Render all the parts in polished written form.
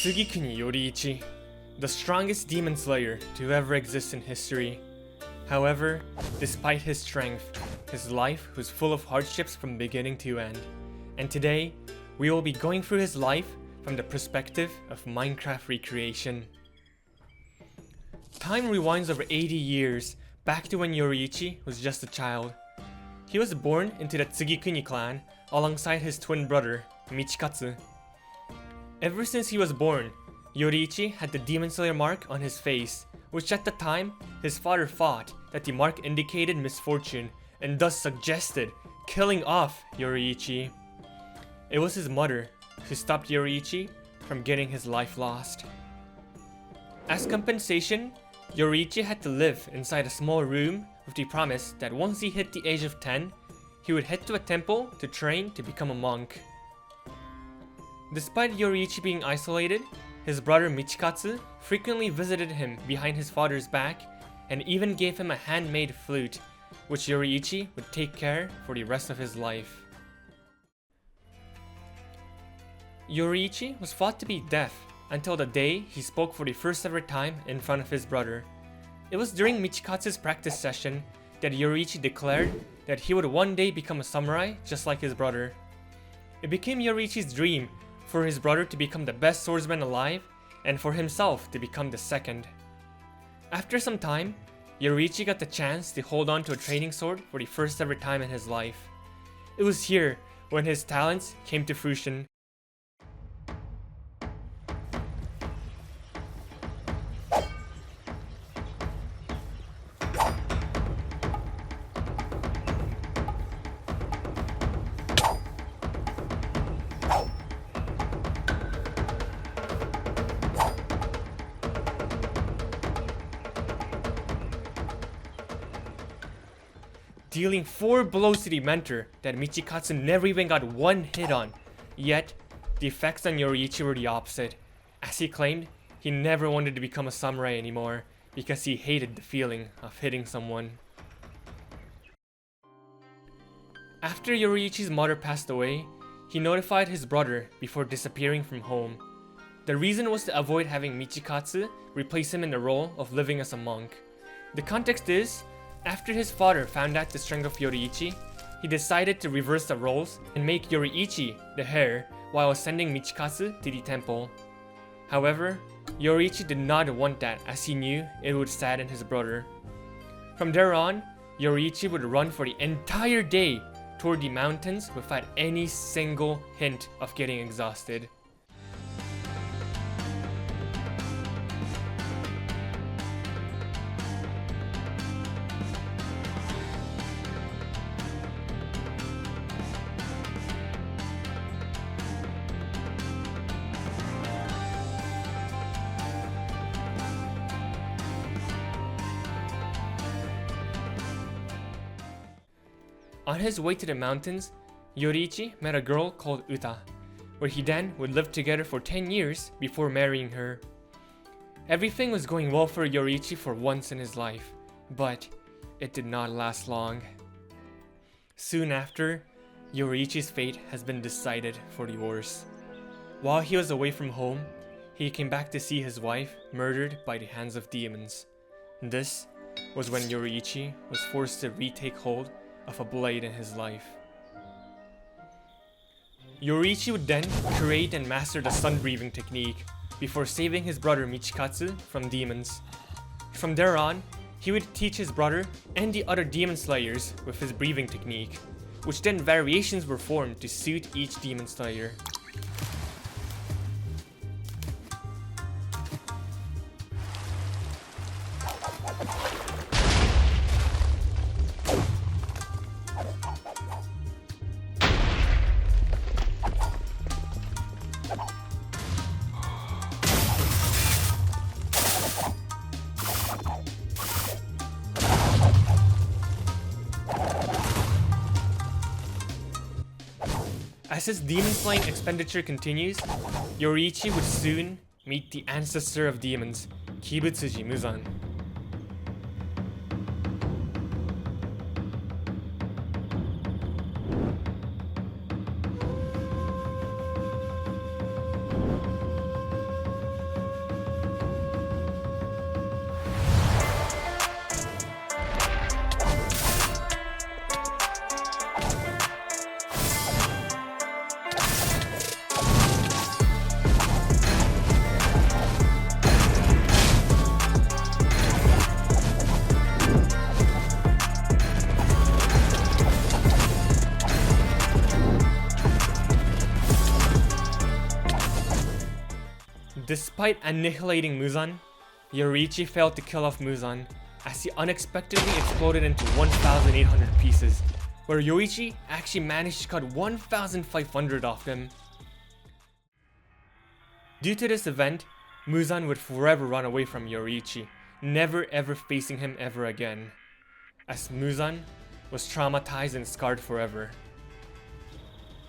Tsugikuni Yoriichi, the strongest demon slayer to ever exist in history. However, despite his strength, his life was full of hardships from beginning to end. And today, we will be going through his life from the perspective of Minecraft recreation. Time rewinds over 80 years, back to when Yoriichi was just a child. He was born into the Tsugikuni clan alongside his twin brother, Michikatsu. Ever since he was born, Yoriichi had the Demon Slayer mark on his face, which at the time, his father thought that the mark indicated misfortune and thus suggested killing off Yoriichi. It was his mother who stopped Yoriichi from getting his life lost. As compensation, Yoriichi had to live inside a small room with the promise that once he hit the age of 10, he would head to a temple to train to become a monk. Despite Yoriichi being isolated, his brother Michikatsu frequently visited him behind his father's back and even gave him a handmade flute, which Yoriichi would take care for the rest of his life. Yoriichi was thought to be deaf until the day he spoke for the first ever time in front of his brother. It was during Michikatsu's practice session that Yoriichi declared that he would one day become a samurai just like his brother. It became Yoriichi's dream for his brother to become the best swordsman alive and for himself to become the second. After some time, Yoriichi got the chance to hold on to a training sword for the first ever time in his life. It was here when his talents came to fruition. Dealing 4 blows to the mentor that Michikatsu never even got one hit on. Yet, the effects on Yoriichi were the opposite, as he claimed he never wanted to become a samurai anymore because he hated the feeling of hitting someone. After Yoriichi's mother passed away, he notified his brother before disappearing from home. The reason was to avoid having Michikatsu replace him in the role of living as a monk. The context is, after his father found out the strength of Yoriichi, he decided to reverse the roles and make Yoriichi the heir while sending Michikatsu to the temple. However, Yoriichi did not want that as he knew it would sadden his brother. From there on, Yoriichi would run for the entire day toward the mountains without any single hint of getting exhausted. On his way to the mountains, Yoriichi met a girl called Uta, where he then would live together for 10 years before marrying her. Everything was going well for Yoriichi for once in his life, but it did not last long. Soon after, Yoriichi's fate has been decided for the worse. While he was away from home, he came back to see his wife murdered by the hands of demons. This was when Yoriichi was forced to retake hold of a blade in his life. Yoriichi would then create and master the sun breathing technique before saving his brother Michikatsu from demons. From there on, he would teach his brother and the other demon slayers with his breathing technique, which then variations were formed to suit each demon slayer. As his demon slaying expenditure continues, Yoriichi would soon meet the ancestor of demons, Kibutsuji Muzan. Despite annihilating Muzan, Yoriichi failed to kill off Muzan as he unexpectedly exploded into 1,800 pieces, where Yoriichi actually managed to cut 1,500 off him. Due to this event, Muzan would forever run away from Yoriichi, never ever facing him ever again, as Muzan was traumatized and scarred forever.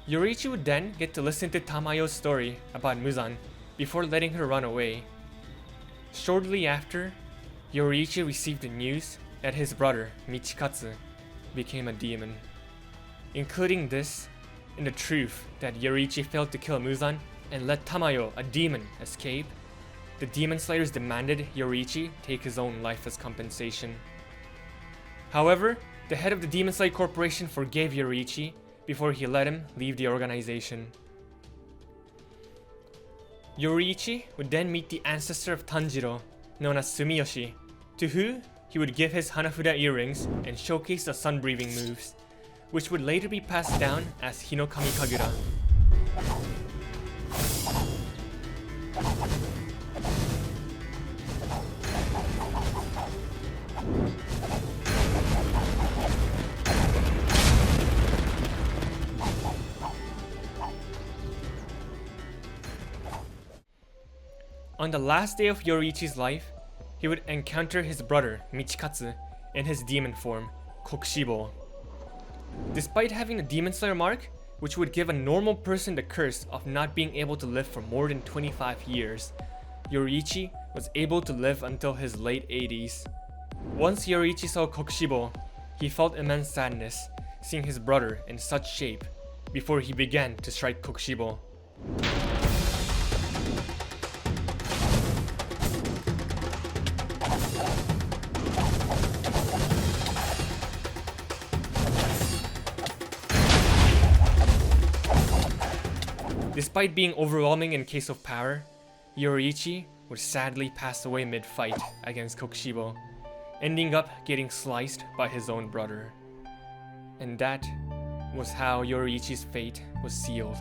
Yoriichi would then get to listen to Tamayo's story about Muzan before letting her run away. Shortly after, Yoriichi received the news that his brother, Michikatsu, became a demon. Including this, and the truth that Yoriichi failed to kill Muzan and let Tamayo, a demon, escape, the Demon Slayers demanded Yoriichi take his own life as compensation. However, the head of the Demon Slayer Corporation forgave Yoriichi before he let him leave the organization. Yoriichi would then meet the ancestor of Tanjiro, known as Sumiyoshi, to who he would give his Hanafuda earrings and showcase the sun-breathing moves, which would later be passed down as Hinokami Kagura. On the last day of Yoriichi's life, he would encounter his brother Michikatsu in his demon form, Kokushibo. Despite having the Demon Slayer mark, which would give a normal person the curse of not being able to live for more than 25 years, Yoriichi was able to live until his late 80s. Once Yoriichi saw Kokushibo, he felt immense sadness seeing his brother in such shape before he began to strike Kokushibo. Despite being overwhelming in case of power, Yoriichi would sadly pass away mid-fight against Kokushibo, ending up getting sliced by his own brother. And that was how Yoriichi's fate was sealed.